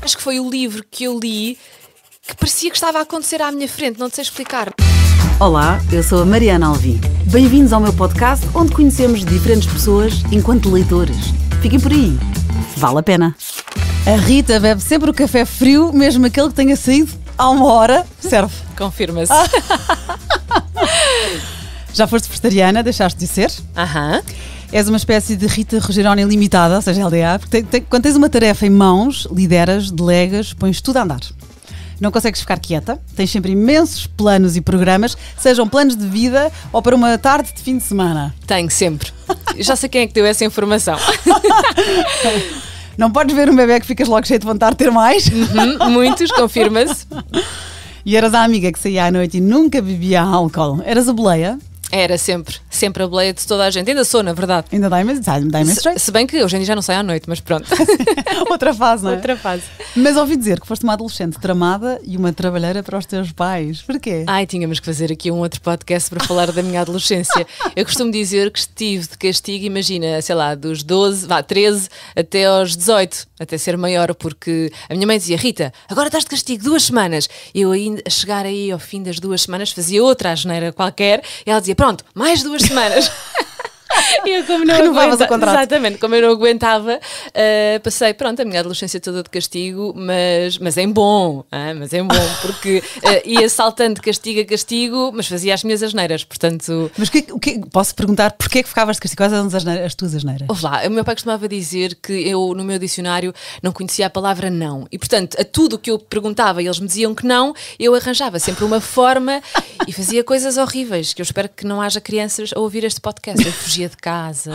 Acho que foi o livro que eu li que parecia que estava a acontecer à minha frente, não te sei explicar. Olá, eu sou a Mariana Alvim. Bem-vindos ao meu podcast, onde conhecemos diferentes pessoas enquanto leitores. Fiquem por aí, vale a pena. A Rita bebe sempre o café frio, mesmo aquele que tenha saído há 1 hora. Serve. Confirma-se. Já foste vegetariana, deixaste de ser? Aham. És uma espécie de Rita Rogeroni limitada, ou seja, LDA, porque quando tens uma tarefa em mãos, lideras, delegas, pões tudo a andar. Não consegues ficar quieta, tens sempre imensos planos e programas, sejam planos de vida ou para uma tarde de fim de semana. Tenho sempre. Já sei quem é que deu essa informação. Não podes ver um bebê que ficas logo cheio de vontade de ter mais. Muitos, confirma-se. E eras a amiga que saía à noite e nunca bebia álcool. Eras a boleia. Era sempre a boleia de toda a gente. Ainda sou, na verdade. Ainda dá imenso jeito. Se bem que hoje em dia já não sai à noite, mas pronto. Outra fase, não é? Outra fase. Mas ouvi dizer que foste uma adolescente tramada e uma trabalheira para os teus pais. Porquê? Ai, tínhamos que fazer aqui um outro podcast para falar da minha adolescência. Eu costumo dizer que estive de castigo, imagina, sei lá, dos 13 até aos 18, até ser maior, porque a minha mãe dizia: Rita, agora estás de castigo 2 semanas. E eu ainda, a chegar aí ao fim das 2 semanas, fazia outra asneira qualquer e ela dizia: pronto, mais 2 semanas. E eu, como não renovavas o contrato. Exatamente, como eu não aguentava, passei, pronto, a minha adolescência toda de castigo, mas em bom, porque ia saltando de castigo a castigo, mas fazia as minhas asneiras, portanto... Mas posso perguntar porquê é que ficavas de castigo? Quais eram as tuas asneiras? Ouve lá, o meu pai costumava dizer que eu, no meu dicionário, não conhecia a palavra não, e portanto, a tudo o que eu perguntava e eles me diziam que não, eu arranjava sempre uma forma e fazia coisas horríveis, que eu espero que não haja crianças a ouvir este podcast. Eu fugia de casa,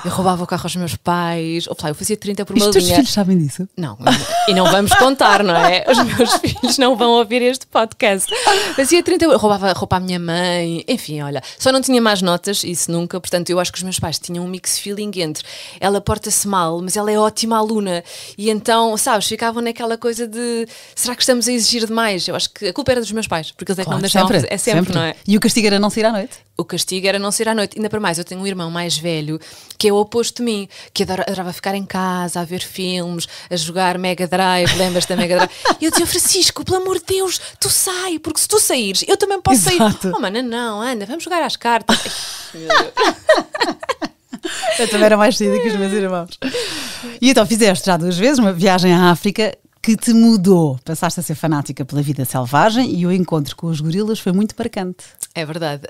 eu roubava o carro aos meus pais, eu fazia 30 por uma linha. Os teus filhos sabem disso? Não, e não vamos contar, não é? Os meus filhos não vão ouvir este podcast. Fazia 30, eu roubava roupa à minha mãe, enfim, olha, só não tinha más notas, isso nunca, portanto eu acho que os meus pais tinham um mix feeling entre ela porta-se mal, mas ela é ótima aluna, e então, sabes, ficavam naquela coisa de, será que estamos a exigir demais? Eu acho que a culpa era dos meus pais, porque eles é que não deixavam fazer, é sempre, não é? E o castigo era não sair à noite? O castigo era não sair à noite. Ainda para mais, eu tenho um irmão mais velho que é o oposto de mim, que adorava ficar em casa, a ver filmes, a jogar Mega Drive, lembras da Mega Drive? E eu dizia: Francisco, pelo amor de Deus, tu sai, porque se tu saíres, eu também posso Exato. sair. Oh, mana, não, anda, vamos jogar às cartas. Ai, meu Deus. Eu também era mais cedo que os meus irmãos. E então fizeste já 2 vezes uma viagem à África que te mudou. Passaste a ser fanática pela vida selvagem e o encontro com os gorilas foi muito marcante. É verdade.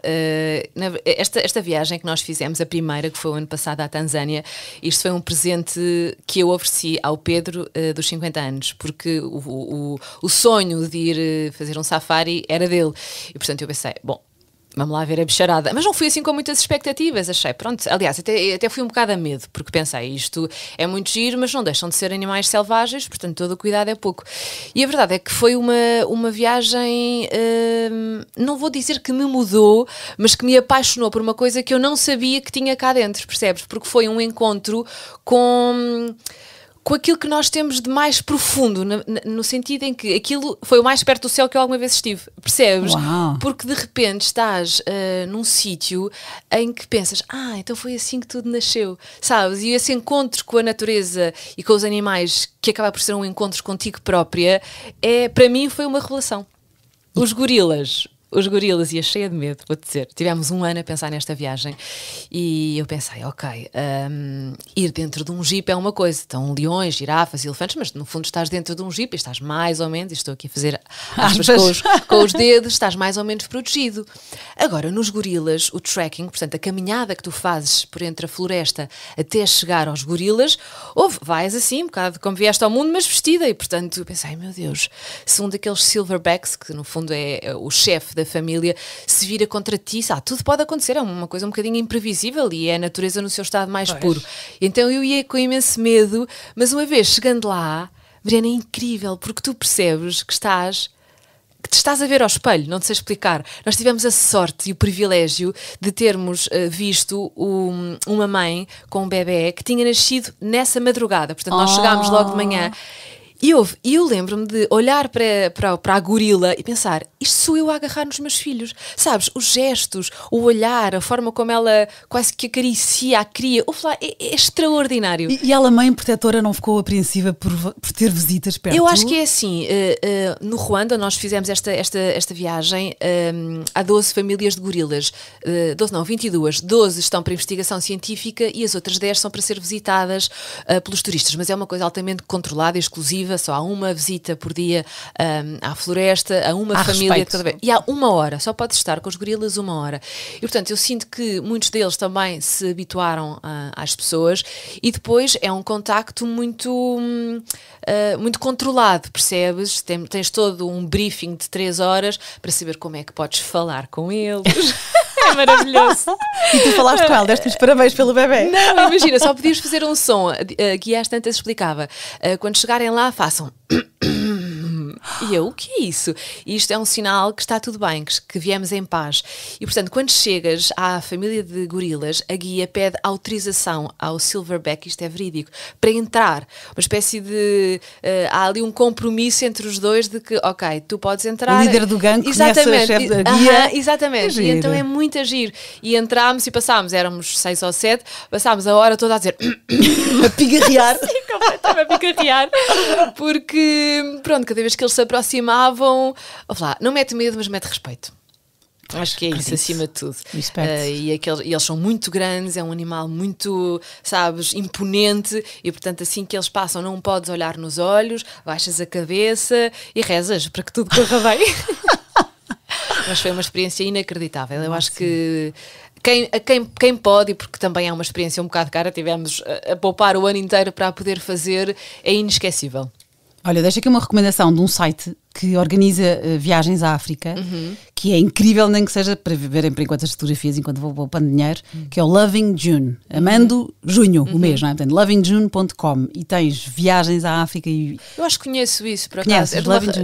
Esta viagem que nós fizemos, a primeira, que foi o ano passado à Tanzânia, isto foi um presente que eu ofereci ao Pedro dos 50 anos, porque o sonho de ir fazer um safari era dele. E portanto eu pensei, bom, vamos lá ver a bicharada. Mas não fui assim com muitas expectativas, achei, pronto, aliás, até fui um bocado a medo, porque pensei, isto é muito giro, mas não deixam de ser animais selvagens, portanto todo o cuidado é pouco. E a verdade é que foi uma viagem, não vou dizer que me mudou, mas que me apaixonou por uma coisa que eu não sabia que tinha cá dentro, percebes? Porque foi um encontro com aquilo que nós temos de mais profundo, no sentido em que aquilo foi o mais perto do céu que eu alguma vez estive, percebes? Uau. Porque de repente estás num sítio em que pensas, então foi assim que tudo nasceu, sabes? E esse encontro com a natureza e com os animais, que acaba por ser um encontro contigo própria, para mim foi uma revelação. Os gorilas, ia cheia de medo, vou-te dizer. Tivemos 1 ano a pensar nesta viagem e eu pensei, ok, ir dentro de um jeep é uma coisa. Estão leões, girafas, elefantes, mas no fundo estás dentro de um jeep e estás mais ou menos, estou aqui a fazer aspas com os dedos, estás mais ou menos protegido. Agora, nos gorilas, o trekking, portanto, a caminhada que tu fazes por entre a floresta até chegar aos gorilas, vais assim, um bocado como vieste ao mundo, mas vestida. E portanto, eu pensei, meu Deus, se um daqueles silverbacks, que no fundo é o chefe da família, se vira contra ti, tudo pode acontecer, é uma coisa um bocadinho imprevisível e é a natureza no seu estado mais puro. Então eu ia com imenso medo, mas uma vez chegando lá, Mariana, é incrível, porque tu percebes que te estás a ver ao espelho, não te sei explicar. Nós tivemos a sorte e o privilégio de termos visto uma mãe com um bebé que tinha nascido nessa madrugada, portanto nós chegámos logo de manhã. E eu lembro-me de olhar para a gorila e pensar, isto sou eu a agarrar nos meus filhos. Sabes, os gestos, o olhar, a forma como ela quase que acaricia a cria, é extraordinário. E ela, mãe protetora, não ficou apreensiva por ter visitas perto? Eu acho que é assim, no Ruanda nós fizemos esta viagem, há 12 famílias de gorilas, 22, 12 estão para investigação científica e as outras 10 são para ser visitadas pelos turistas, mas é uma coisa altamente controlada e exclusiva, só há uma visita por dia à floresta, a uma família de cada vez. E há 1 hora, só podes estar com os gorilas 1 hora. E portanto eu sinto que muitos deles também se habituaram às pessoas e depois é um contacto muito controlado, percebes? Tens todo um briefing de 3 horas para saber como é que podes falar com eles. É maravilhoso. E tu falaste com ela, deste os parabéns pelo bebê. Não, imagina, só podias fazer um som. Que às tantas explicava. Quando chegarem lá, façam. E eu, o que é isso? E isto é um sinal que está tudo bem, que viemos em paz. E portanto, quando chegas à família de gorilas, a guia pede autorização ao silverback, isto é verídico, para entrar. Uma espécie de... há ali um compromisso entre os dois de que, ok, tu podes entrar. O líder do gangue conhece a chefe da guia. Exatamente. E então é muito agir. E entrámos e passámos, éramos 6 ou 7, passámos a hora toda a dizer... a pigarrear. Sim, completamente a pigarrear. Porque, pronto, cada vez que eles se aproximavam, não mete medo, mas mete respeito. Acho que é isso, acima de tudo. E eles são muito grandes, é um animal muito, sabes, imponente, e portanto assim que eles passam não podes olhar nos olhos, baixas a cabeça e rezas para que tudo corra bem. Mas foi uma experiência inacreditável. Eu acho que quem pode, e porque também é uma experiência um bocado cara, tivemos a poupar o ano inteiro para a poder fazer, é inesquecível. Olha, deixa aqui uma recomendação de um site que organiza viagens à África, que é incrível, nem que seja para verem por enquanto as fotografias, enquanto vou poupando dinheiro, que é o Loving June, amando junho, o mês, não é? Portanto, lovingjune.com, e tens viagens à África e... Eu acho que conheço isso, por acaso.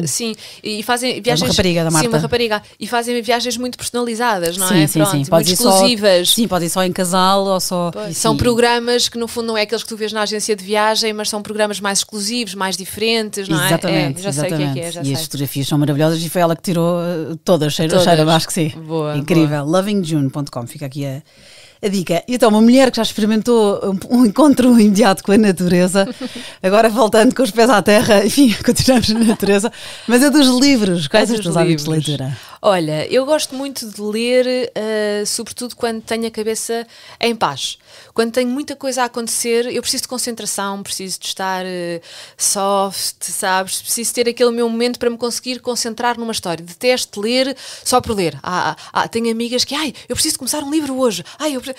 Sim, e fazem viagens... É uma rapariga da Marta. Sim, uma rapariga. E fazem viagens muito personalizadas, não sim, é? Sim, pronto, sim. Muito exclusivas. Sim, pode ir só em casal ou só... São programas que no fundo não é aqueles que tu vês na agência de viagem, mas são programas mais exclusivos, mais diferentes, não é? Exatamente, já sei o que é, já sei. As fotografias são maravilhosas e foi ela que tirou todas, cheira, acho que sim. Boa, incrível. Boa. Lovingjune.com, fica aqui a dica. E então, uma mulher que já experimentou um encontro imediato com a natureza, agora voltando com os pés à terra, enfim, continuamos na natureza, mas é dos livros. Quais são os teus hábitos de leitura? Olha, eu gosto muito de ler, sobretudo quando tenho a cabeça em paz. Quando tenho muita coisa a acontecer, eu preciso de concentração, preciso de estar soft, sabes? Preciso ter aquele meu momento para me conseguir concentrar numa história. Detesto ler só por ler. Tenho amigas que, eu preciso de começar um livro hoje.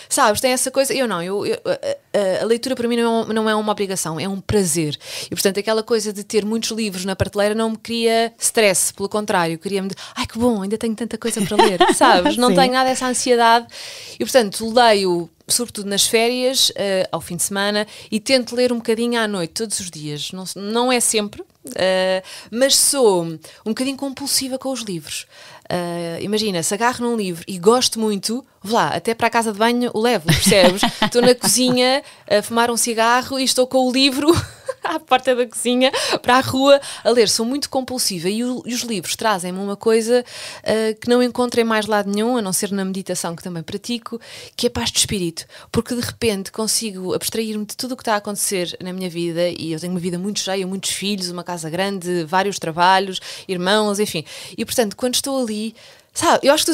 Sabes, tem essa coisa. Eu não, a leitura para mim não é uma obrigação, é um prazer. E portanto aquela coisa de ter muitos livros na prateleira não me cria stress, pelo contrário, queria-me de, que bom, ainda tenho tanta coisa para ler, sabes? Não tenho nada dessa ansiedade. E portanto leio sobretudo nas férias, ao fim de semana, e tento ler um bocadinho à noite, todos os dias. Não é sempre, mas sou um bocadinho compulsiva com os livros. Imagina, se agarro num livro e gosto muito, vou lá, até para a casa de banho o levo, percebes? Estou na cozinha a fumar um cigarro e estou com o livro à porta da cozinha para a rua a ler. Sou muito compulsiva e os livros trazem-me uma coisa que não encontro em mais lado nenhum, a não ser na meditação que também pratico, que é paz de espírito, porque de repente consigo abstrair-me de tudo o que está a acontecer na minha vida, e eu tenho uma vida muito cheia, muitos filhos, uma casa grande, vários trabalhos, irmãos, enfim, e portanto quando estou ali, sabe, eu acho que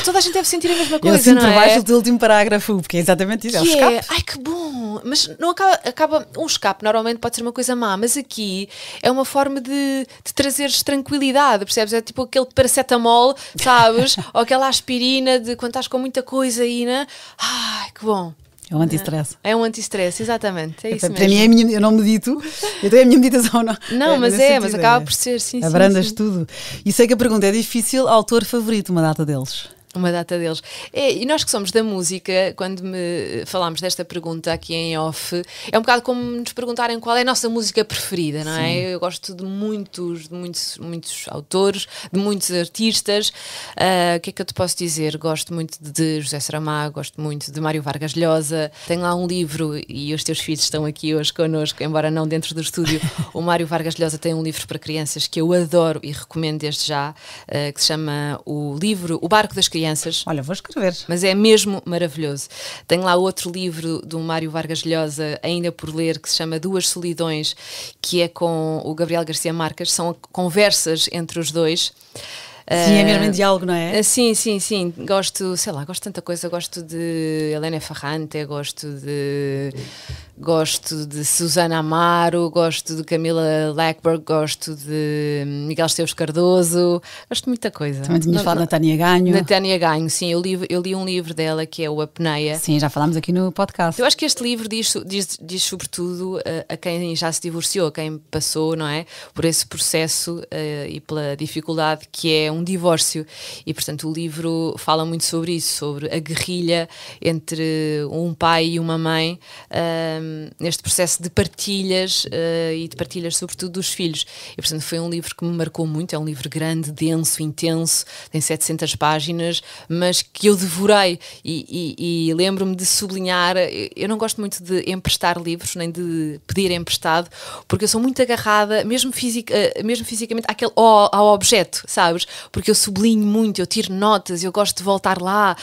toda a gente deve sentir a mesma coisa, eu sinto não por é? baixo do último parágrafo, porque é exatamente isso, é o escape. Ai, que bom! Mas não acaba um escape normalmente pode ser uma coisa má, mas aqui é uma forma de trazeres tranquilidade, percebes? É tipo aquele paracetamol, sabes? Ou aquela aspirina de quando estás com muita coisa aí, né? Ai, que bom! É um anti-stress. É um anti-stress, exatamente. É isso para mesmo. Mim, eu não medito, eu tenho a minha meditação. Não, mas acaba por ser, sim. Abrandas sim. tudo. E sei que a pergunta é difícil, autor favorito, uma data deles? Uma data deles. E nós que somos da música, quando me falámos desta pergunta aqui em off, é um bocado como nos perguntarem qual é a nossa música preferida, não é? Eu gosto de muitos autores, de muitos artistas. O que é que eu te posso dizer? Gosto muito de José Saramago, gosto muito de Mário Vargas Llosa. Tenho lá um livro, e os teus filhos estão aqui hoje connosco, embora não dentro do estúdio. O Mário Vargas Llosa tem um livro para crianças que eu adoro e recomendo desde já, que se chama O Barco das Crianças. Olha, vou escrever. Mas é mesmo maravilhoso. Tenho lá outro livro do Mário Vargas Llosa, ainda por ler, que se chama Duas Solidões, que é com o Gabriel Garcia Marques. São conversas entre os dois. Sim, é mesmo em diálogo, não é? Sim. Gosto de tanta coisa. Gosto de Helena Ferrante, gosto de Susana Amaro, gosto de Camila Lackberg, gosto de Miguel Esteves Cardoso, gosto de muita coisa. Também tinhas falado da Tânia Ganho. Da Tânia Ganho, sim. Eu li um livro dela que é o Apneia. Sim, já falámos aqui no podcast. Eu acho que este livro diz sobretudo a quem já se divorciou, a quem passou, não é? Por esse processo e pela dificuldade que é um divórcio. E, portanto, o livro fala muito sobre isso, sobre a guerrilha entre um pai e uma mãe, neste processo de partilhas e de partilhas sobretudo dos filhos. E portanto foi um livro que me marcou muito, é um livro grande, denso, intenso, tem 700 páginas, mas que eu devorei e lembro-me de sublinhar. Eu não gosto muito de emprestar livros, nem de pedir emprestado, porque eu sou muito agarrada, mesmo fisicamente, ao objeto, sabes? Porque eu sublinho muito, eu tiro notas, eu gosto de voltar lá,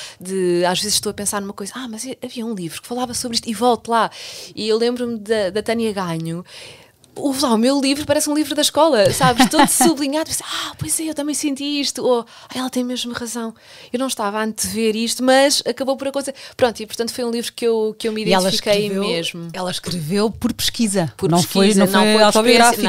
às vezes estou a pensar numa coisa, mas havia um livro que falava sobre isto e volto lá. E eu lembro-me da Tânia Ganho. O meu livro parece um livro da escola, sabes? Todo sublinhado. Pois é, eu também senti isto. Ela tem mesmo razão. Eu não estava a antever isto, mas acabou por acontecer. Pronto, e portanto foi um livro que eu me identifiquei mesmo. Ela escreveu por pesquisa. Não foi autobiográfico.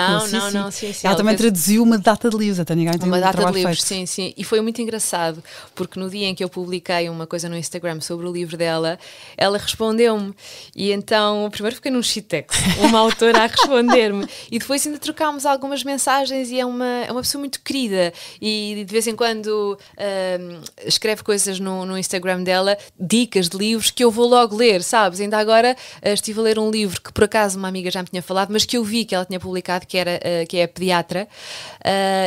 Não, sim. Ela também traduziu uma data de livros. A Tânia Ganho tem uma data de livros, sim. E foi muito engraçado, porque no dia em que eu publiquei uma coisa no Instagram sobre o livro dela, ela respondeu-me. E então, primeiro fiquei num shitex, uma autora a responder-me. E depois ainda trocámos algumas mensagens e é uma pessoa muito querida e de vez em quando escreve coisas no Instagram dela, dicas de livros que eu vou logo ler, sabes? Ainda agora estive a ler um livro que por acaso uma amiga já me tinha falado, mas que eu vi que ela tinha publicado, que é a Pediatra,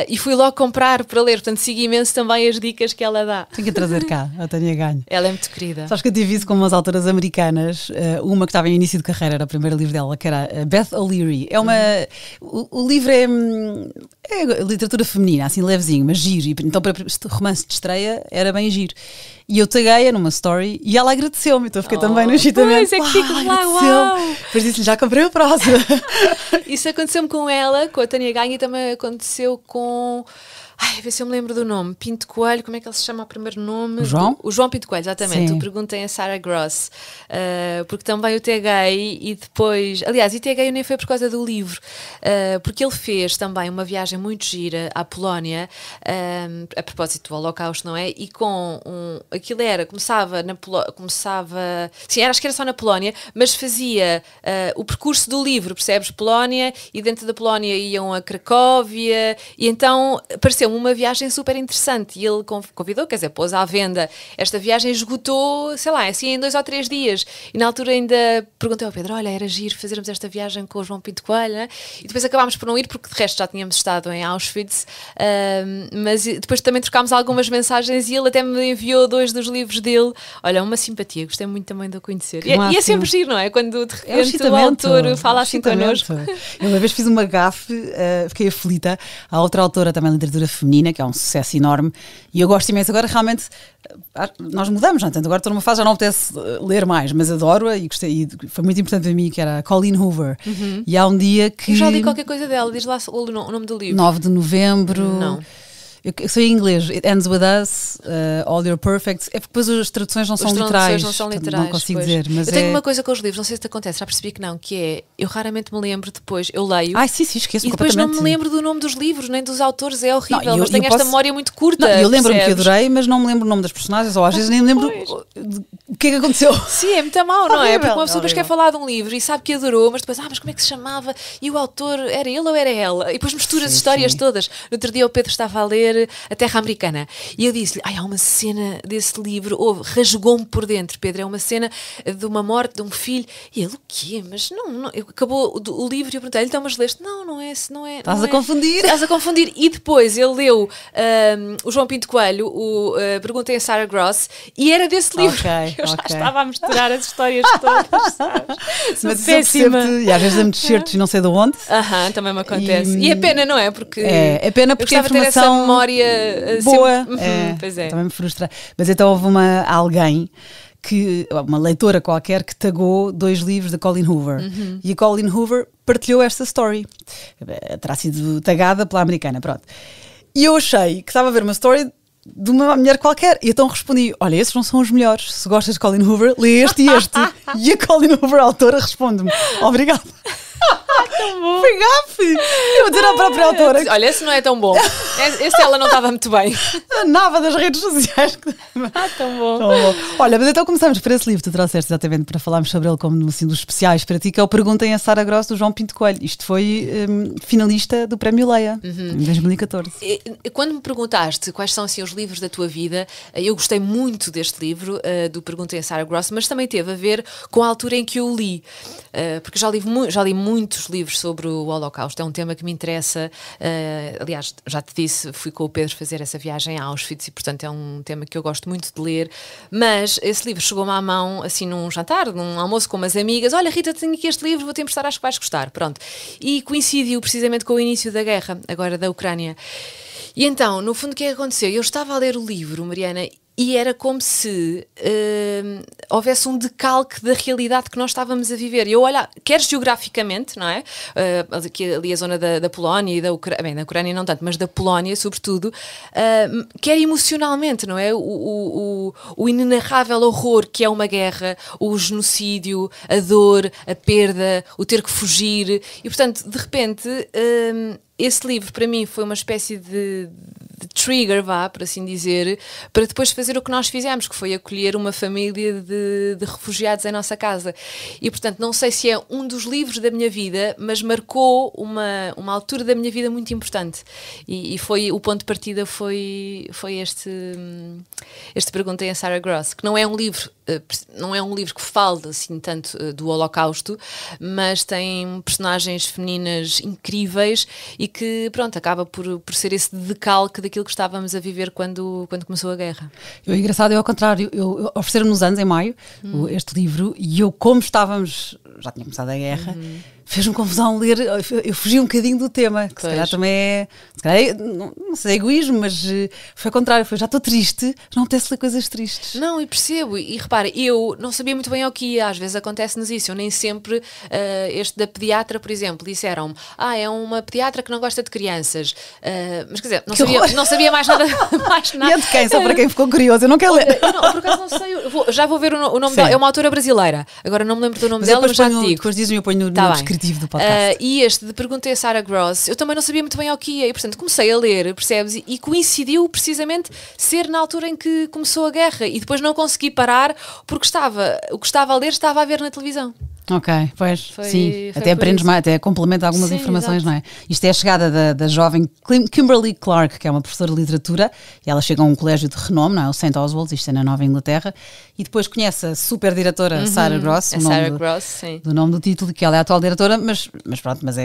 e fui logo comprar para ler, portanto sigo imenso também as dicas que ela dá. Tenho que trazer cá a Tânia Ganho. Ela é muito querida. Sabes que eu tive isso com umas autoras americanas, uma que estava em início de carreira, era o primeiro livro dela, que era Beth O'Leary. É uma o livro é literatura feminina, assim levezinho, mas giro. Então para este romance de estreia era bem giro. E eu taguei-a numa story e ela agradeceu-me. Então eu fiquei também no agitamento. Pois é que fico lá, uau! Depois disse-lhe, já comprei o próximo. Isso aconteceu-me com ela, com a Tânia Ganho, e também aconteceu com... a ver se eu me lembro do nome. Pinto Coelho, como é que ele se chama o primeiro nome? O João? O João Pinto Coelho, exatamente. Sim. Tu perguntem a Sarah Gross, porque também o taguei e depois... Aliás, e taguei nem foi por causa do livro, porque ele fez também uma viagem muito gira à Polónia, a propósito do Holocausto, não é? E com aquilo começava... Sim, acho que era só na Polónia, mas fazia o percurso do livro, percebes? Polónia, e dentro da Polónia iam a Cracóvia, e então pareceu uma viagem super interessante e ele convidou, quer dizer, pôs à venda. Esta viagem esgotou, sei lá, assim em 2 ou 3 dias. E na altura ainda perguntei ao Pedro, olha, era giro fazermos esta viagem com o João Pinto Coelho, né? E depois acabámos por não ir, porque de resto já tínhamos estado em Auschwitz, mas depois também trocámos algumas mensagens e ele até me enviou 2 dos livros dele. Olha, uma simpatia, gostei muito também de o conhecer. E é sempre giro, não é? Quando de repente o autor fala assim connosco. Eu uma vez fiz uma gafe, fiquei aflita. A outra autora também literatura feminina, que é um sucesso enorme, e eu gosto imenso. Agora realmente nós mudamos, não é? Agora estou numa fase, já não apetece ler mais, mas adoro-a e gostei, e foi muito importante para mim, que era a Colleen Hoover. E há um dia que... Eu já li qualquer coisa dela, diz lá o nome do livro. 9 de novembro. Não. Eu sei em inglês, It Ends With Us, All Your Perfects. É porque depois as traduções não são literais. Não são literais, não consigo dizer. Mas eu tenho uma coisa com os livros, não sei se te acontece, já percebi que não, que é, eu raramente me lembro depois, eu leio. Sim, esqueço. E depois não me lembro do nome dos livros, nem dos autores, é horrível, não, mas tenho esta memória muito curta. Eu lembro-me que adorei, mas não me lembro o nome das personagens, ou às vezes nem me lembro o que é que aconteceu. Sim, é muito mau, não é? Porque uma pessoa depois quer falar de um livro e sabe que adorou, mas depois, mas como é que se chamava? E o autor, era ele ou era ela? E depois mistura as histórias todas. No outro dia o Pedro estava a ler ler A Terra Americana. E eu disse-lhe, há uma cena desse livro, rasgou-me por dentro, Pedro, é uma cena de uma morte de um filho. E ele, o quê? Mas não acabou o livro e eu perguntei-lhe, então, mas leste? Não é. Estás a confundir. Estás a confundir. E depois ele leu o João Pinto Coelho, Perguntem a Sarah Gross, e era desse livro. Eu já estava a misturar as histórias todas, sabes? Mas péssima. E às vezes damos certos e não sei de onde. Também me acontece. E é pena, não é? Porque é pena porque a informação ter essa memória boa. Pois é. Também me frustra. Mas então houve alguém, uma leitora qualquer, que tagou 2 livros da Colleen Hoover. E a Colleen Hoover partilhou esta story. Terá sido tagada pela americana, pronto. E eu achei que estava a ver uma story de uma mulher qualquer. E então respondi, olha, esses não são os melhores. Se gostas de Colleen Hoover, lê este e este. E a Colleen Hoover, a autora, responde-me, obrigada. Foi gafe! Eu vou dizer à própria autora. Olha, esse não é tão bom. Esse ela não estava muito bem. A nava das redes sociais. Tão bom. Olha, mas então começamos por esse livro. Tu trouxeste exatamente para falarmos sobre ele como assim, dos especiais para ti, que é o Perguntem a Sarah Gross, do João Pinto Coelho. Isto foi finalista do Prémio Leia em 2014. Quando me perguntaste quais são assim, os livros da tua vida, eu gostei muito deste livro, do Perguntem a Sarah Gross, mas também teve a ver com a altura em que eu o li. Porque já li muitos livros sobre o Holocausto, é um tema que me interessa. Aliás, já te disse, fui com o Pedro fazer essa viagem a Auschwitz e, portanto, é um tema que eu gosto muito de ler. Mas esse livro chegou-me à mão, assim, num jantar, num almoço com umas amigas. Olha, Rita, tenho aqui este livro, vou-te emprestar, acho que vais gostar. Pronto. E coincidiu precisamente com o início da guerra, agora da Ucrânia. E então, no fundo, o que é que aconteceu? Eu estava a ler o livro, Mariana, e era como se houvesse um decalque da realidade que nós estávamos a viver. E eu olhar, quer geograficamente, não é? Ali a zona da Polónia e da Ucrânia, bem, da Ucrânia não tanto, mas da Polónia, sobretudo, quer emocionalmente, não é? O inenarrável horror que é uma guerra, o genocídio, a dor, a perda, o ter que fugir. E, portanto, de repente, esse livro, para mim, foi uma espécie de trigger, por assim dizer, para depois fazer o que nós fizemos, que foi acolher uma família de refugiados em nossa casa. E, portanto, não sei se é um dos livros da minha vida, mas marcou uma altura da minha vida muito importante. E o ponto de partida foi este Perguntem a Sarah Gross, que não é um livro que fala assim tanto do Holocausto, mas tem personagens femininas incríveis e que, pronto, acaba por ser esse decalque daquilo que estávamos a viver quando começou a guerra. O engraçado é ao contrário. Eu ofereceram-me nos anos, em maio, este livro, e eu, como estávamos, já tinha começado a guerra, fez-me confusão ler, eu fugi um bocadinho do tema, que se calhar também é, não sei, egoísmo, mas foi ao contrário, já estou triste, não apetece ler coisas tristes. Não, e percebo, e repara, eu não sabia muito bem ao que ia, às vezes acontece-nos isso, eu nem sempre, este da pediatra, por exemplo, disseram-me, é uma pediatra que não gosta de crianças, mas quer dizer, não sabia mais nada. E é de quem? Só para quem ficou curioso, eu não quero ler. Eu por acaso não sei, já vou ver o nome dela, é uma autora brasileira, agora não me lembro do nome dela, mas já te digo. Depois dizem, eu ponho no descritivo do podcast. E este de Perguntei a Sarah Gross, eu também não sabia muito bem ao que ia, e portanto comecei a ler, percebes? E coincidiu precisamente ser na altura em que começou a guerra, e depois não consegui parar porque o que estava a ler estava a ver na televisão. Ok, pois, sim, até aprendes mais, até complementa algumas informações, não é? Isto é a chegada da jovem Kimberly Clark, que é uma professora de literatura, e ela chega a um colégio de renome, não é? O St. Oswald's, isto é na Nova Inglaterra, e depois conhece a super diretora Sarah Gross, do nome do título, que ela é a atual diretora, mas pronto, mas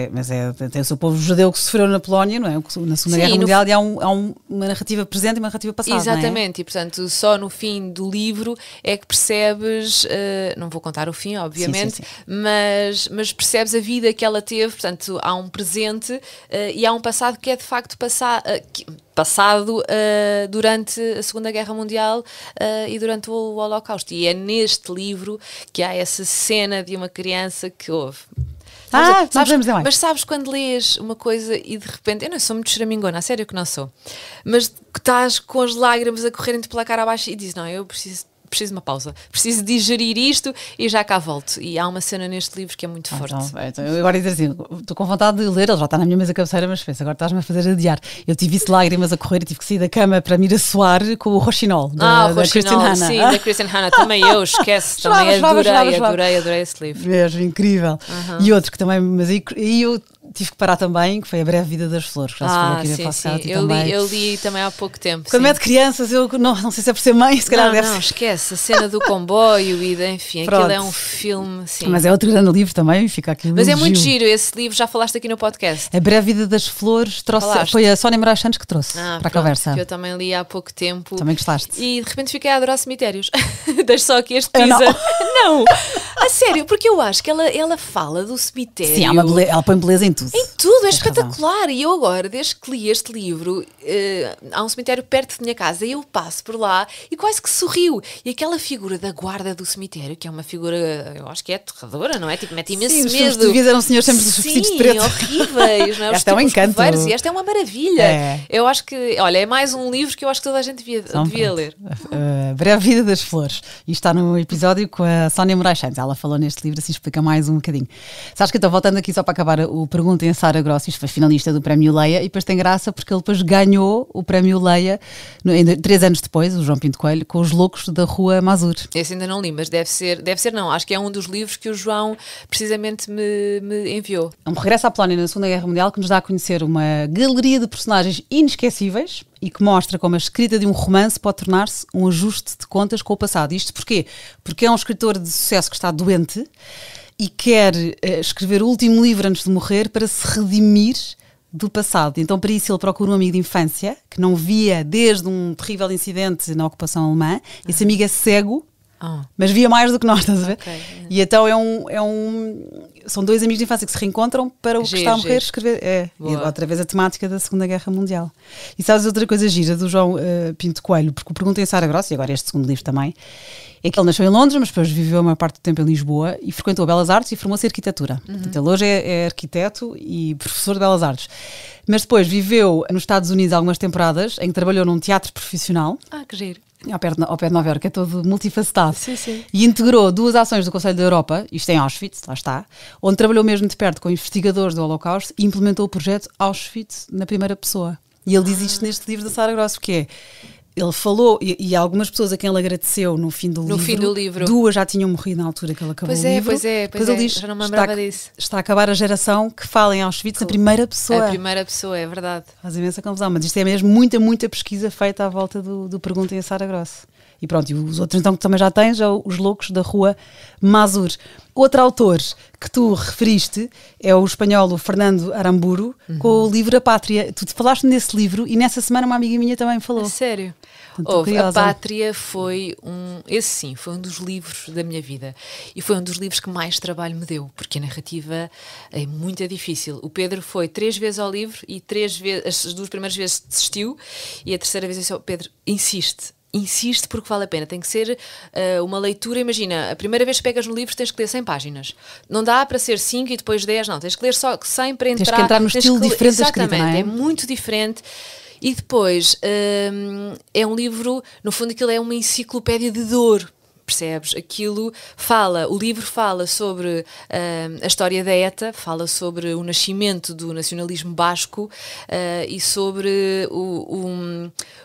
tem o seu povo judeu que sofreu na Polónia, não é? Na Segunda Guerra Mundial, e há uma narrativa presente e uma narrativa passada. Exatamente, não é? E portanto só no fim do livro é que percebes, não vou contar o fim, obviamente, sim. Mas percebes a vida que ela teve, portanto há um presente e há um passado que é de facto passado durante a Segunda Guerra Mundial e durante o Holocausto, e é neste livro que há essa cena de uma criança que houve. Mas sabes quando lês uma coisa e de repente, eu não sou muito choramingona, a sério que não sou, mas que estás com as lágrimas a correrem-te pela cara abaixo e dizes, não, eu preciso de uma pausa, preciso digerir isto e já cá volto. E há uma cena neste livro que é muito forte. Então, eu agora ia dizer assim, estou com vontade de ler, ele já está na minha mesa cabeceira, mas pensa, agora estás-me a fazer adiar. Eu tive isso lágrimas a correr e tive que sair da cama para me ir a suar com o Rochinol, da Christian Hanna. Sim, da Christian Hanna, também eu, esquece, também adorei esse livro. Mesmo, incrível. E outro que também, mas aí eu tive que parar também, que foi A Breve Vida das Flores. Já se falou aqui na podcast. Eu li também há pouco tempo. Quando é de crianças, eu não sei se é por ser mãe, se calhar deve ser. Não, esquece, a cena do comboio enfim, Pronto. aquilo é um filme, sim. Mas é outro grande livro também, fica aqui. Mas é muito giro esse livro, já falaste aqui no podcast. A Breve Vida das Flores foi a Sónia Moraes Santos que trouxe para a conversa. Que eu também li há pouco tempo. Também gostaste. E de repente fiquei a adorar cemitérios. Deixo só aqui este teaser. Não, a sério, porque eu acho que ela fala do cemitério. Sim, ela põe beleza em tudo. Em tudo, é espetacular. E eu agora, desde que li este livro, há um cemitério perto da minha casa e eu passo por lá e quase que sorrio. E aquela figura da guarda do cemitério, que é uma figura, eu acho que é aterradora, não é? Tipo, mete imenso medo. Os eram senhores sempre vestidos de preto. Horríveis, não é? Este é um encanto. E esta é uma maravilha. Eu acho que, olha, é mais um livro que eu acho que toda a gente devia ler. Breve Vida das Flores. E está no episódio com a Sónia Moraes Santos. Ela falou neste livro, assim explica mais um bocadinho. Sabes que eu estou voltando aqui só para acabar o Pergunta em Sara Gross. Isto foi finalista do Prémio Leia e depois tem graça porque ele depois ganhou o Prémio Leia 3 anos depois, o João Pinto Coelho, com Os Loucos da Rua Mazur. Esse ainda não li, mas deve ser não, acho que é um dos livros que o João precisamente me enviou. Um regresso à Polónia na Segunda Guerra Mundial que nos dá a conhecer uma galeria de personagens inesquecíveis e que mostra como a escrita de um romance pode tornar-se um ajuste de contas com o passado. Isto porquê? Porque é um escritor de sucesso que está doente e quer escrever o último livro antes de morrer para se redimir do passado. Então, para isso, ele procura um amigo de infância que não via desde um terrível incidente na ocupação alemã. Esse amigo é cego, mas via mais do que nós, estás a ver? Okay. E então são 2 amigos de infância que se reencontram para o que está a morrer escrever. E outra vez a temática da Segunda Guerra Mundial. E sabes outra coisa gira do João Pinto Coelho, porque o Pergunta em Sara Gross, e agora este segundo livro também, é que ele nasceu em Londres, mas depois viveu a maior parte do tempo em Lisboa e frequentou Belas Artes e formou-se em arquitetura. Portanto, ele hoje é arquiteto e professor de Belas Artes. Mas depois viveu nos Estados Unidos algumas temporadas em que trabalhou num teatro profissional. Que giro. Ao pé de Nova Iorque, é todo multifacetado. Sim. E integrou 2 ações do Conselho da Europa, isto em Auschwitz, lá está, onde trabalhou mesmo de perto com investigadores do Holocausto e implementou o projeto Auschwitz na primeira pessoa. E ele diz isto neste livro da Sara Gross, porque é... Ele falou, e algumas pessoas a quem ele agradeceu no fim do livro, 2 já tinham morrido na altura que ele acabou o livro. Pois é, ele diz, já não me lembrava disso. Está a acabar a geração que fala em Auschwitz na primeira pessoa. A primeira pessoa, é verdade. Faz imensa confusão, mas isto é mesmo muita pesquisa feita à volta do Pergunta em Sara Gross. E pronto, e os outros então que também já tens, já Os Loucos da Rua Mazur. Outro autor que tu referiste é o espanhol Fernando Aramburu, com o livro A Pátria. Tu falaste nesse livro e nessa semana uma amiga minha também falou. Sério? A Pátria foi foi um dos livros da minha vida e foi um dos livros que mais trabalho me deu, porque a narrativa é muito difícil. O Pedro foi 3 vezes ao livro e 3 vezes, as 2 primeiras vezes desistiu e a terceira vez disse: Pedro, insiste porque vale a pena, tem que ser uma leitura, imagina, a primeira vez que pegas no livro tens que ler 100 páginas, não dá para ser 5 e depois 10, não, tens que ler só 100 para entrar. Tens que entrar no estilo diferente da escrita, não é? É muito diferente. E depois é um livro, no fundo aquilo é uma enciclopédia de dor, percebes? O livro fala sobre a história da ETA, fala sobre o nascimento do nacionalismo basco e sobre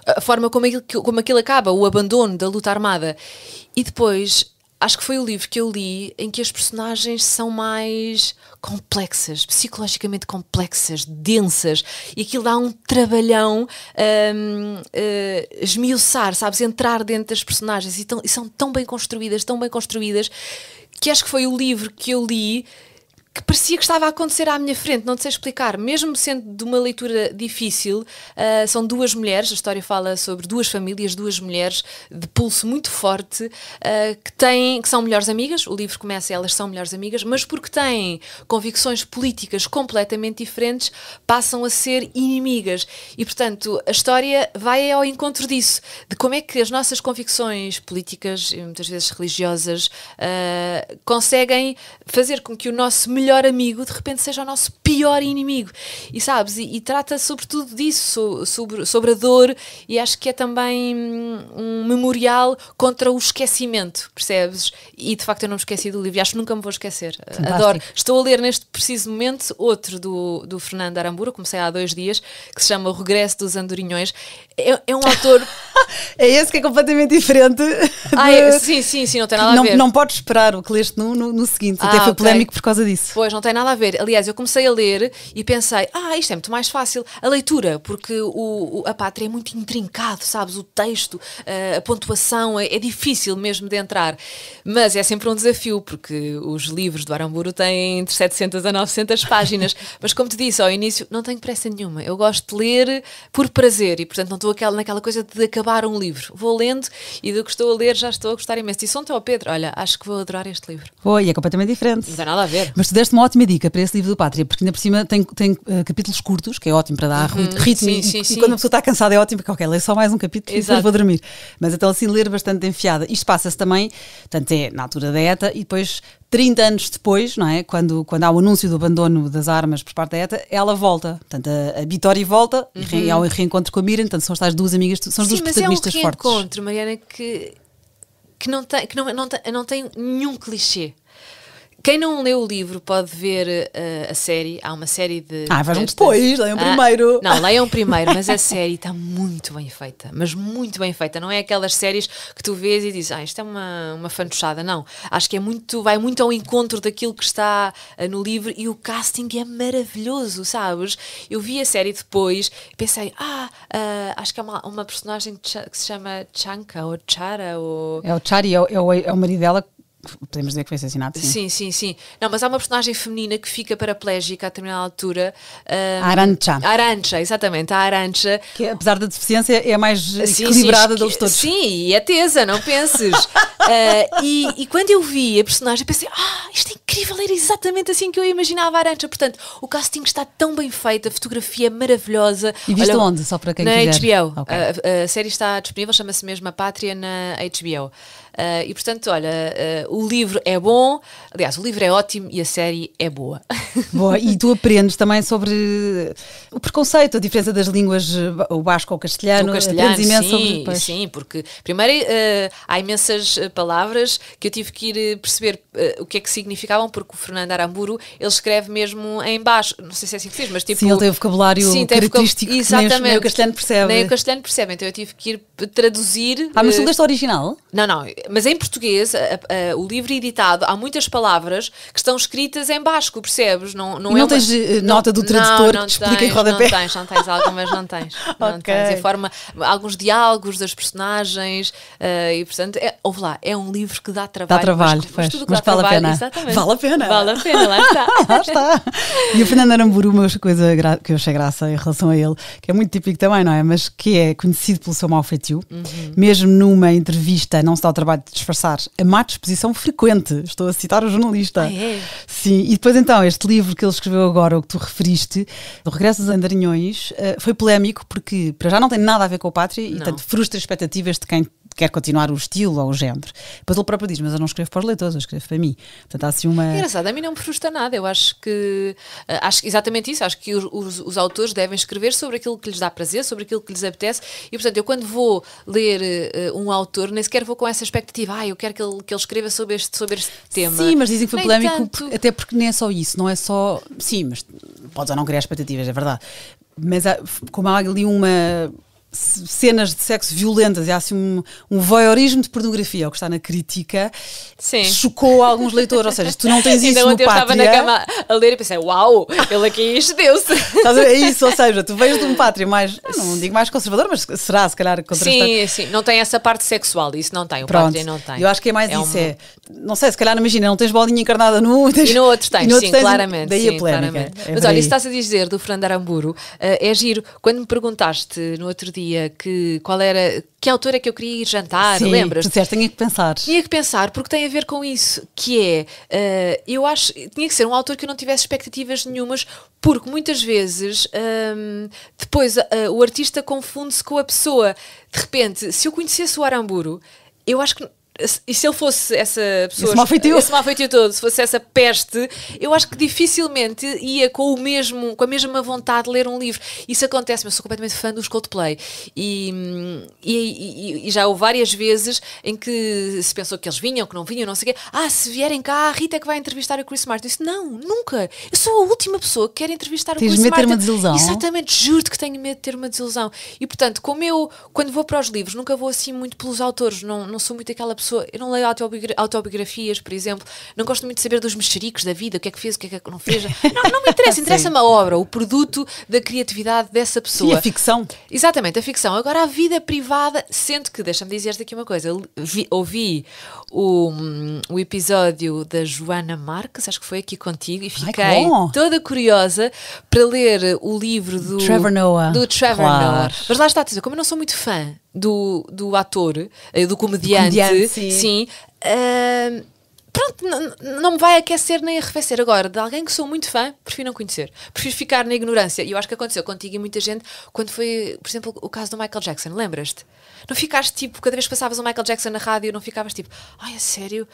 a forma como aquilo acaba, o abandono da luta armada. E depois, acho que foi o livro que eu li em que as personagens são mais complexas, psicologicamente complexas, densas, e aquilo dá um trabalhão esmiuçar, sabes, entrar dentro das personagens e são tão bem construídas, que acho que foi o livro que eu li que parecia que estava a acontecer à minha frente, não te sei explicar, mesmo sendo de uma leitura difícil. São 2 mulheres, a história fala sobre 2 famílias, 2 mulheres de pulso muito forte, que são melhores amigas. O livro começa e elas são melhores amigas, mas porque têm convicções políticas completamente diferentes, passam a ser inimigas. E, portanto, a história vai ao encontro disso, de como é que as nossas convicções políticas, e muitas vezes religiosas, conseguem fazer com que o nosso melhor amigo de repente seja o nosso pior inimigo, e sabes, e trata sobretudo disso, sobre a dor, e acho que é também um memorial contra o esquecimento, percebes? E de facto eu não me esqueci do livro e acho que nunca me vou esquecer. Fantástico. Adoro. Estou a ler neste preciso momento outro do Fernando Aramburu, comecei há 2 dias, que se chama O Regresso dos Andorinhões. É um autor... É esse que é completamente diferente. Sim, não tem nada a ver. Não podes esperar o que leste no seguinte, até foi polémico por causa disso. Pois, não tem nada a ver. Aliás, eu comecei a ler e pensei, isto é muito mais fácil. A leitura, porque a Pátria é muito intrincado, sabes? O texto, a pontuação, é difícil mesmo de entrar. Mas é sempre um desafio, porque os livros do Aramburu têm entre 700 a 900 páginas. Mas como te disse ao início, não tenho pressa nenhuma. Eu gosto de ler por prazer e, portanto, não estou naquela coisa de acabar um livro. Vou lendo e do que estou a ler já estou a gostar imenso. E sou ao Pedro, olha, acho que vou adorar este livro. Foi, é completamente diferente. Não tem nada a ver. Mas tu deste uma ótima dica para esse livro do Pátria, porque ainda por cima tem capítulos curtos, que é ótimo para dar ritmo. E quando a pessoa está cansada é ótimo, porque ok, lê só mais um capítulo e depois vou dormir. Mas então assim, ler bastante enfiada. Isto passa-se também, portanto é na altura da ETA e depois 30 anos depois, não é? Quando há o anúncio do abandono das armas por parte da ETA, ela volta. Portanto, a Vitória volta e há um reencontro com a Miriam. Portanto, são estas duas amigas, são as duas protagonistas fortes. Mas é um reencontro, Mariana, que não tem nenhum clichê. Quem não leu o livro pode ver a série. Há uma série de... vejam depois, leiam primeiro. Não, leiam primeiro, mas a série está muito bem feita. Mas muito bem feita. Não é aquelas séries que tu vês e dizes, isto é uma fantochada. Não. Acho que vai muito ao encontro daquilo que está no livro e o casting é maravilhoso, sabes? Eu vi a série depois e pensei, acho que é uma personagem que se chama Chanka ou Chara. É o Chari, é o marido dela. Podemos dizer que foi assassinado, sim. Sim. Não, mas há uma personagem feminina que fica paraplégica a determinada altura. A Arantxa. A Arantxa, exatamente. A Arantxa. Que apesar da deficiência é a mais equilibrada deles todos. Sim, e é tesa, não penses. E quando eu vi a personagem pensei, isto é incrível, era exatamente assim que eu imaginava a Arantxa. Portanto, o casting está tão bem feito, a fotografia é maravilhosa. E viste onde? Só para quem quiser. Na HBO. Okay. A série está disponível, chama-se mesmo A Pátria na HBO. E portanto, olha, o livro é bom, aliás, o livro é ótimo e a série é boa. Boa, e tu aprendes também sobre o preconceito, a diferença das línguas, o basco ou o castelhano. Aprendes imenso sobre... Sim, porque primeiro há imensas palavras que eu tive que ir perceber o que é que significavam, porque o Fernando Aramburu, ele escreve mesmo em baixo, não sei se é assim que se diz, mas tipo... Sim, ele tem o vocabulário característico que nem o castelhano percebe. Nem o castelhano percebe, então eu tive que ir traduzir... Mas tu leste o original? Não, mas em português, o livro editado, há muitas palavras que estão escritas em basco, percebes? Não tens nota do tradutor que te explica em rodapé? Não tens algumas, não tens. Não tens. Informa alguns diálogos das personagens e, portanto, ouve lá, é um livro que dá trabalho. Dá trabalho, mas vale a pena. Exatamente. Vale a pena. Vale a pena, lá está. Lá está. E o Fernando Aramburu, uma coisa que eu achei graça em relação a ele, que é muito típico também, não é? Mas que é conhecido pelo seu mau feitio, mesmo numa entrevista, não se dá o trabalho de disfarçar, a má disposição frequente. Estou a citar o jornalista. É? Sim, e depois então, este livro que ele escreveu agora, o que tu referiste, do Regresso dos Andarinhões, foi polémico porque, para já, não tem nada a ver com o Pátria e, portanto, frustra expectativas de quem quer continuar o estilo ou o género. Depois ele próprio diz, mas eu não escrevo para os leitores, eu escrevo para mim. Portanto, há assim uma... É engraçado, a mim não me frustra nada. Eu acho exatamente isso, acho que os autores devem escrever sobre aquilo que lhes dá prazer, sobre aquilo que lhes apetece e, portanto, eu quando vou ler um autor, nem sequer vou com essa expectativa, eu quero que ele escreva sobre este tema. Sim, mas dizem que foi polémico, até porque nem é só isso, não é só... Sim, mas podes ou não criar expectativas, é verdade. Mas como há ali cenas de sexo violentas e há assim um voyeurismo de pornografia, o que está na crítica, chocou alguns leitores, ou seja, se tu não tens isso no Pátria... Eu estava na cama a ler e pensei, uau, ele aqui excedeu-se. É isso, ou seja, tu vens de um Pátria mais, não digo mais conservador, mas será se calhar contrastante. Sim, não tem essa parte sexual, isso não tem, o Pátria não tem. Eu acho que é mais isso, não sei, se calhar imagina, não tens bolinha encarnada num... E no outro tens, sim, claramente. Daí a polémica. Mas olha, isso estás a dizer do Fernando Aramburu, é giro, quando me perguntaste no outro dia que autor é que eu queria ir jantar, lembras? Sim, tinha que pensar. Tinha que pensar, porque tem a ver com isso, que eu acho, tinha que ser um autor que eu não tivesse expectativas nenhumas, porque muitas vezes depois o artista confunde-se com a pessoa. De repente, se eu conhecesse o Aramburu, eu acho que... E se ele fosse essa pessoa, esse mau feitio todo, se fosse essa peste, eu acho que dificilmente ia com a mesma vontade de ler um livro. Isso acontece, mas eu sou completamente fã dos Coldplay e já houve várias vezes em que se pensou que eles vinham, que não vinham, não sei o quê. Se vierem cá, a Rita é que vai entrevistar a Chris Martin. Eu disse, não, nunca. Eu sou a última pessoa que quer entrevistar o Chris Martin. Tens medo de ter uma desilusão? Exatamente, juro-te que tenho medo de ter uma desilusão. E portanto, como eu, quando vou para os livros, nunca vou assim muito pelos autores, não sou muito aquela pessoa pessoa, eu não leio autobiografias, por exemplo, não gosto muito de saber dos mexericos da vida, o que é que fez, o que é que não fez. Não me interessa, interessa-me a obra, o produto da criatividade dessa pessoa. Sim, a ficção. Exatamente, a ficção. Agora, a vida privada, sendo que, deixa-me dizer-te aqui uma coisa, ouvi o episódio da Joana Marques, acho que foi aqui contigo, e fiquei toda curiosa para ler o livro do Trevor Noah. Noah. Mas lá está, como eu não sou muito fã do ator, do comediante, sim, pronto, não me vai aquecer nem arrefecer. Agora, de alguém que sou muito fã, prefiro não conhecer. Prefiro ficar na ignorância. E eu acho que aconteceu contigo e muita gente quando foi, por exemplo, o caso do Michael Jackson. Lembras-te? Não ficaste tipo, cada vez que passavas o Michael Jackson na rádio, não ficavas tipo, ai, é sério?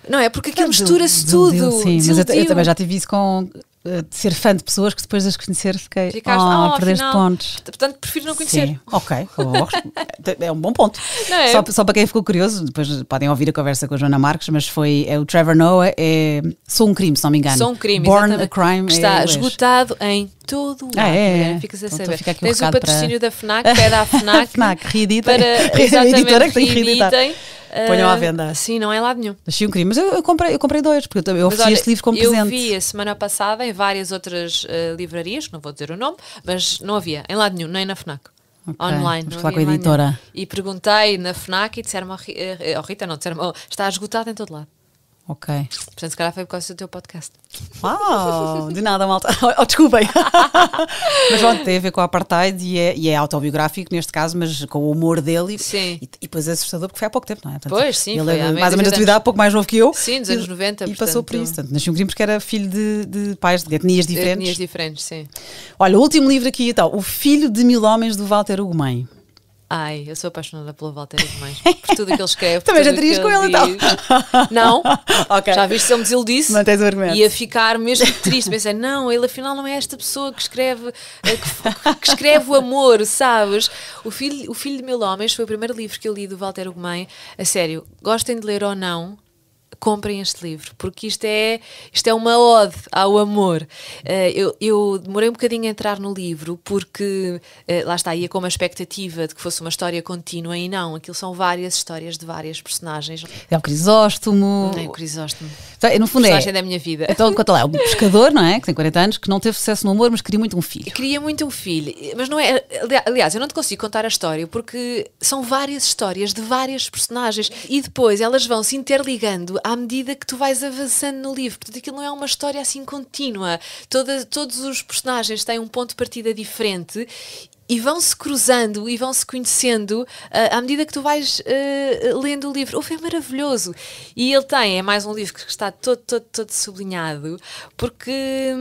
Não é? Porque aquilo mistura-se tudo. Sim, mas eu também já tive isso com de ser fã de pessoas que depois de as conhecer fiquei, perdeste pontos. Portanto, prefiro não conhecer. Sim, ok. É um bom ponto. É? Só para quem ficou curioso, depois podem ouvir a conversa com a Joana Marques, mas o Trevor Noah Sou um Crime, se não me engano. Sou um Crime, Born exatamente. a Crime. Está esgotado em todo o lado. Ficas a saber. Tens o patrocínio da FNAC, pede à FNAC. FNAC, reeditem. Para a editora que tem que reeditar. Ponham à venda. Sim, não é lado nenhum. Achei um crime, mas eu comprei dois, porque eu ofereci este livro como presente. Eu vi a semana passada em várias outras livrarias, não vou dizer o nome, mas não havia em lado nenhum, nem na FNAC. Online. Vamos falar com a editora. Nenhum. E perguntei na FNAC e disseram-me Rita, disseram-me, está esgotado em todo lado. Ok. Portanto, se calhar foi por causa do teu podcast. Uau, de nada, malta. Desculpem. Mas pronto, tem a ver com a apartheid e é autobiográfico neste caso, mas com o humor dele. Sim. E depois é assustador porque foi há pouco tempo, não é? Portanto, pois, sim. Ele é mais ou menos da tua idade, pouco mais novo que eu. Sim, dos anos 90. E passou por isso. Portanto, nasceu um crime porque era filho de pais de etnias diferentes. Etnias diferentes, sim. Olha, o último livro aqui então, O Filho de Mil Homens, do Walter Ugumem. Ai, eu sou apaixonada pelo Walter Ugumem, por tudo o que ele escreve. Também já terias com ele então? Não, okay. Já viste se ele me desiludisse? Mantens o argumento. Ia ficar mesmo triste. Pensei, não, ele afinal não é esta pessoa que escreve, que escreve o amor, sabes? O Filho de Mil Homens foi o primeiro livro que eu li do Walter Ugumem. A sério, gostem de ler ou não, comprem este livro, porque isto é uma ode ao amor. Eu demorei um bocadinho a entrar no livro porque, lá está, ia com uma expectativa de que fosse uma história contínua e não, aquilo são várias histórias de várias personagens. É o Crisóstomo. É o Crisóstomo. Então, no fundo personagem da minha vida. Então, conta lá, é um pescador, não é? Que tem 40 anos, que não teve sucesso no amor, mas queria muito um filho. Queria muito um filho, mas não é. Aliás, eu não te consigo contar a história porque são várias histórias de várias personagens e depois elas vão se interligando à medida que tu vais avançando no livro. Portanto, aquilo não é uma história assim contínua. Todos os personagens têm um ponto de partida diferente e vão-se cruzando e vão-se conhecendo à medida que tu vais lendo o livro. É maravilhoso. E ele é mais um livro que está todo sublinhado, porque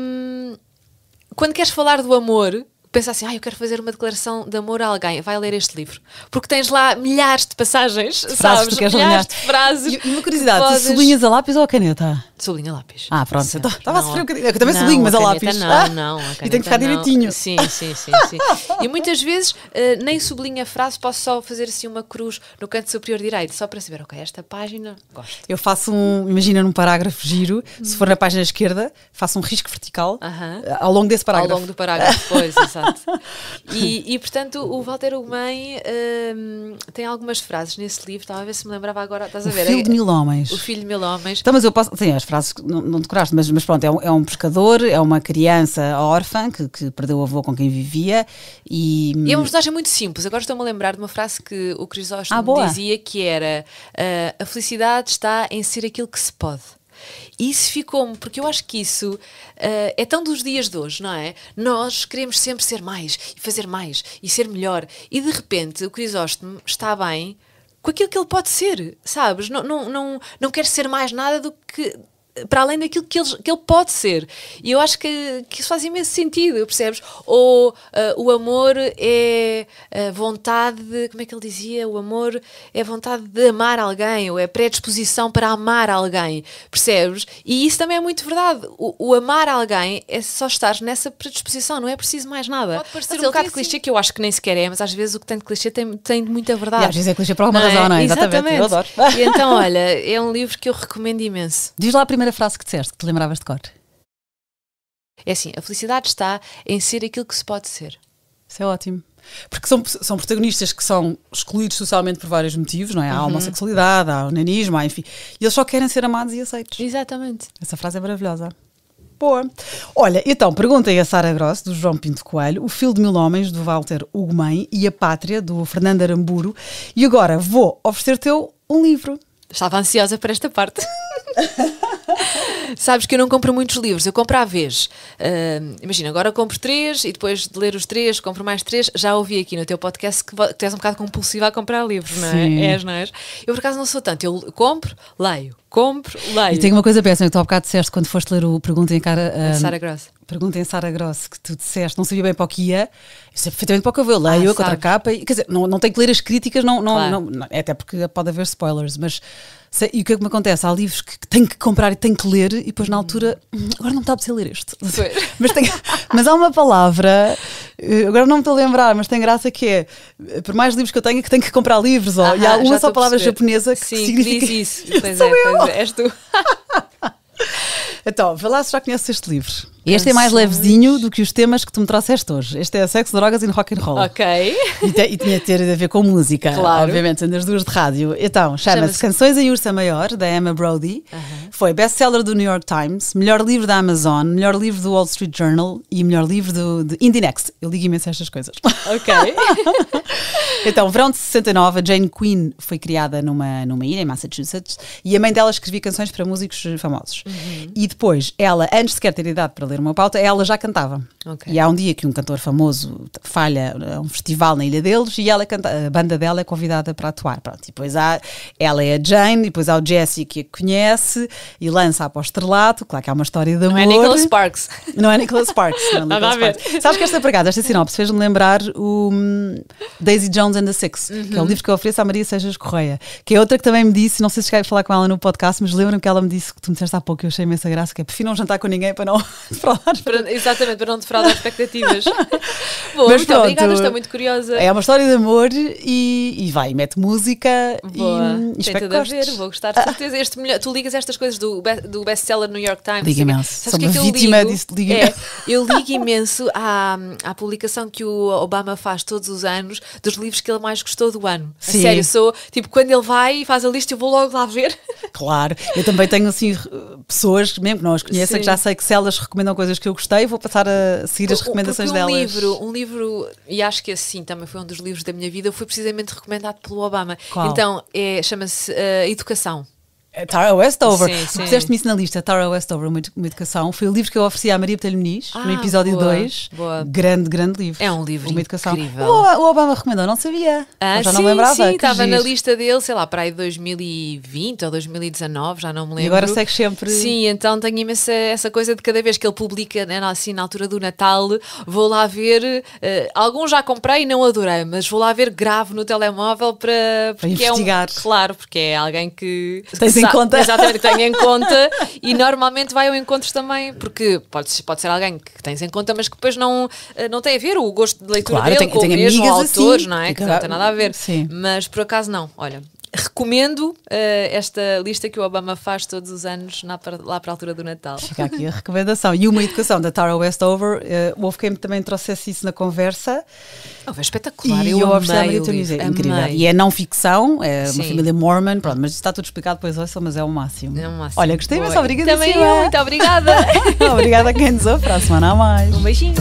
quando queres falar do amor, pensa assim, eu quero fazer uma declaração de amor a alguém, vai ler este livro. Porque tens lá milhares de passagens, sabes? Milhares de frases. E uma curiosidade, tu sublinhas a lápis ou a caneta? Sublinha lápis. Pronto. Estava a sofrer um bocadinho. Eu também sublinho, mas a lápis. Não, a caneta e tem que ficar direitinho. Sim. E muitas vezes nem sublinho a frase, posso só fazer assim uma cruz no canto superior direito, só para saber, ok, esta página, gosto. Eu faço imagina num parágrafo giro, se for na página esquerda, faço um risco vertical ao longo desse parágrafo. Ao longo do parágrafo, pois, exato. E portanto, o Walter Ugumem tem algumas frases nesse livro, estava a ver se me lembrava agora, estás a ver? O Filho de Mil Homens. O Filho de Mil Homens. Então, mas eu posso, sim, as frases não decoraste, mas pronto, é um pescador, é uma criança órfã que perdeu o avô com quem vivia e é uma personagem muito simples. Agora estou-me a lembrar de uma frase que o Crisóstomo dizia, que era a felicidade está em ser aquilo que se pode. E isso ficou-me, porque eu acho que isso é tão dos dias de hoje, não é? Nós queremos sempre ser mais, e fazer mais, e ser melhor. E de repente o Crisóstomo está bem com aquilo que ele pode ser, sabes? Não quer ser mais nada do que para além daquilo que ele pode ser. E eu acho que isso faz imenso sentido, percebes? Ou o amor é a vontade de, como é que ele dizia? O amor é a vontade de amar alguém, ou é a predisposição para amar alguém, percebes? E isso também é muito verdade. O amar alguém é só estar nessa predisposição, não é preciso mais nada. Pode parecer um bocado clichê, que eu acho que nem sequer é, mas às vezes o que tem de clichê tem muita verdade. E às vezes é clichê por alguma razão, não é? Exatamente. Eu adoro. E então, olha, é um livro que eu recomendo imenso. Diz lá a primeira frase que disseste, que te lembravas de cor. É assim, a felicidade está em ser aquilo que se pode ser. Isso é ótimo. Porque são protagonistas que são excluídos socialmente por vários motivos, não é? Há a homossexualidade, há o nanismo, há, enfim. E eles só querem ser amados e aceitos. Exatamente. Essa frase é maravilhosa. Boa. Olha, então, perguntem a Sara Gross, do João Pinto Coelho, O Fio de Mil Homens, do Walter Ugumem, e A Pátria, do Fernando Aramburo. E agora vou oferecer-te um livro. Estava ansiosa para esta parte. Sabes que eu não compro muitos livros, eu compro à vez. Imagina, agora compro 3 e depois de ler os 3, compro mais 3. Já ouvi aqui no teu podcast que tu és um bocado compulsiva a comprar livros, não é? Sim. Não és? Eu por acaso não sou tanto, eu compro, leio. E tem uma coisa péssima que tu há bocado disseste quando foste ler o Pergunta em Sara Gross. Pergunta em Sara Gross, que tu disseste, não sabia bem para o que ia. Eu sei perfeitamente para o que eu vou, leio a contracapa. Quer dizer, não tenho que ler as críticas, não, até porque pode haver spoilers, mas e o que é que me acontece? Há livros que tenho que comprar e tenho que ler, e depois na altura, agora não me está a apetecer ler este. Mas há uma palavra, agora não me estou a lembrar, mas tem graça que é, por mais livros que eu tenho, que tenho que comprar livros, e há uma só palavra japonesa que significa que diz isso. Pois é, és tu. Então, vê lá se já conheces este livro. Este é mais levezinho do que os temas que tu me trouxeste hoje. Este é sexo, drogas e rock and roll. Ok. E tinha de ter a ver com música, claro. Obviamente, sendo as duas de rádio. Então, chama-se Canções em Ursa Maior, da Emma Brody. Foi best-seller do New York Times, melhor livro da Amazon, melhor livro do Wall Street Journal e melhor livro de Indie Next. Eu ligo imenso a estas coisas. Ok. Então, verão de 69, a Jane Quinn foi criada numa ilha em Massachusetts, e a mãe dela escrevia canções para músicos famosos. E depois, ela, antes de sequer ter idade para ler uma pauta, ela já cantava. Okay. E há um dia que um cantor famoso falha a um festival na ilha deles, e ela a banda dela é convidada para atuar. Pronto. E depois ela é a Jane, e depois há o Jesse que a conhece e lança para o estrelato. Claro que há uma história de amor. Não é Nicholas Sparks. Não é Nicholas Sparks. Nada a ver. Sabes que esta sinopse fez-me lembrar o Daisy Jones and the Six, que é o livro que eu ofereço à Maria Sejas Correia, que é outra que também me disse, não sei se cheguei a falar com ela no podcast, mas lembro-me que ela me disse, que tu me disseste há pouco, eu achei imensa graça, que é prefiro não jantar com ninguém para não Exatamente, para não defraudar expectativas. Bom, mas muito obrigada, estou muito curiosa. É uma história de amor e mete música. Boa, e tem tudo a ver, vou gostar de certeza. Tu ligas estas coisas do best-seller New York Times? Liga imenso, sou uma vítima disso. Eu ligo imenso à publicação que o Obama faz todos os anos dos livros que ele mais gostou do ano. A sério, sou tipo, quando ele vai e faz a lista, eu vou logo lá ver. Claro, eu também tenho assim pessoas, mesmo que não as conheça, que já sei que se elas recomendam coisas que eu gostei, vou passar a seguir as recomendações delas. Um livro, e acho que esse também foi um dos livros da minha vida, foi precisamente recomendado pelo Obama. Qual? Então, chama-se Educação. Tara Westover, sim. Puseste-me isso na lista. Tara Westover, uma educação, foi o livro que eu ofereci à Maria Botelho Muniz no episódio 2. Grande livro. É um livro uma educação incrível. O Obama recomendou, não sabia. Já não lembrava. Sim, estava na lista dele, sei lá, para aí 2020 ou 2019, já não me lembro. E agora segues sempre. Sim, então tenho imensa essa coisa de cada vez que ele publica, né, assim, na altura do Natal, vou lá ver. Alguns já comprei e não adorei, mas vou lá ver, gravo no telemóvel para investigar. Claro, porque é alguém que tens em conta. Exatamente, que tenho em conta, e normalmente vai ao encontro também, porque pode ser alguém que tens em conta, mas que depois não tem a ver o gosto de leitura dele com o mesmo autor, assim, não é? Que não tem nada a ver. Sim. Mas por acaso não, olha. Recomendo esta lista que o Obama faz todos os anos lá para a altura do Natal. Fica aqui a recomendação. E uma educação da Tara Westover, houve quem também trouxesse isso na conversa. É espetacular, e eu amei o livro. É incrível. E é não ficção, é uma família mormon, pronto, mas está tudo explicado depois, mas é o máximo. É o máximo. Olha, gostei, mas obrigada. Também eu, muito obrigada. Obrigada a quem nos ouve, para a semana a mais. Um beijinho.